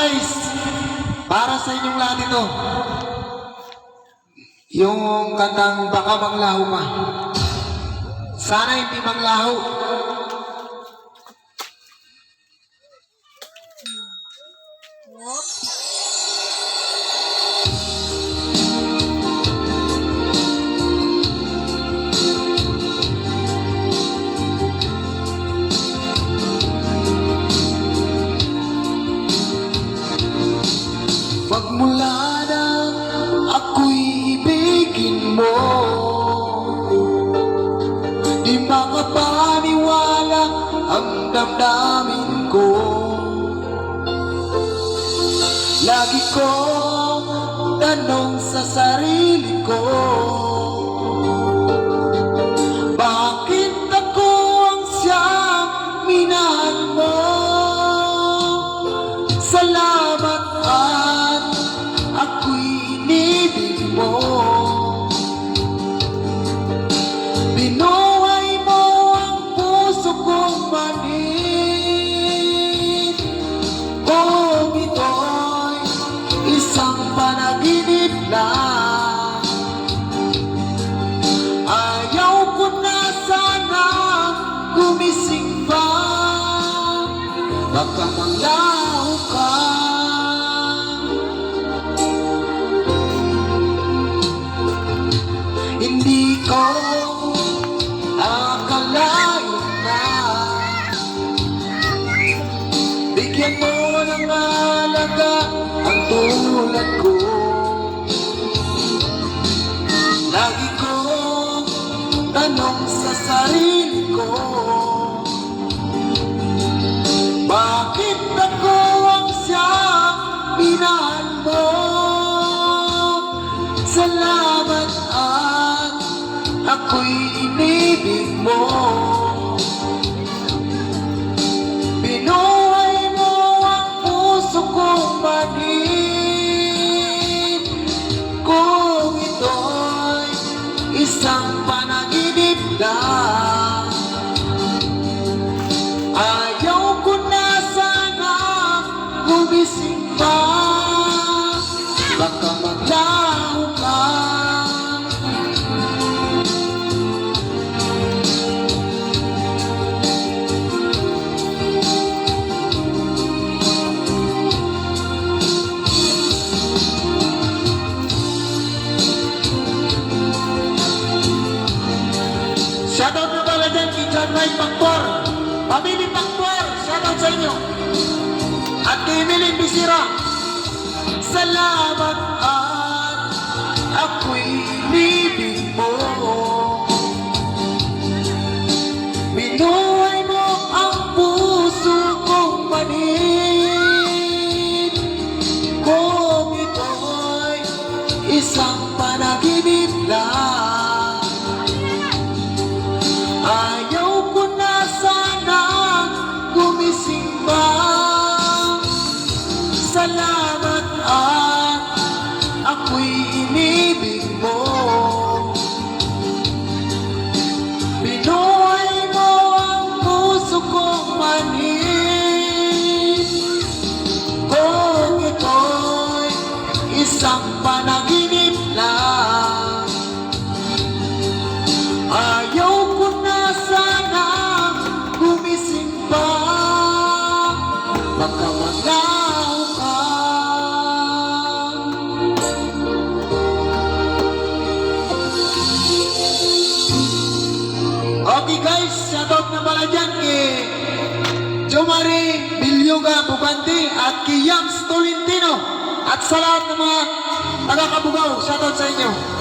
guys, para sa inyong lahat ito. Yung kantang baka manglaho ka. Sana hindi manglaho. Magmula nang ako'y ibigin mo, di makapaniwala ang damdamin ko. Lagi kong tanong sa sarili ko, bakit ako ang siyang minahal mo? Salamat at ako'y inibig mo. Binuhay mo ang puso kong manid. Kung ito'y isang panaginip lang, ayaw ko na sana gumising pa. Baka manglaho ka. Hindi ko akalain na bigyan mo ng halaga ang tulad ko. Lagi kong tanong sa sarili ko, bakit ako ang siyang minahal mo? Salamat at ako'y inibig mo. Binuhay mo ang puso kong manid. Kung ito'y isang panaginip lang, ayaw ko na sana gumising pa. Baka maglaho ka. Shoutout na pala dyan kay John Mike Pactor, Pamili Pactor, shoutout sa inyo. At kay Emily Bisira, salamat at ako'y inibig mo. Binuhay mo ang puso kong manid. Kung ito'y isang panaginip lang, ayaw ko na sana gumising pa. Salamat at ako'y inibig mo. Binuhay mo ang puso kong manid. Kung ito'y isang panaginip lang, ayaw ko na sana gumising pa. Baka manglaho ka. Okay guys, shoutout na pala dyan kay Jomari Bilyuga Bugante at kay Yams Tolentino at sa lahat ng mga taga-Kabugaw, shoutout sa inyo.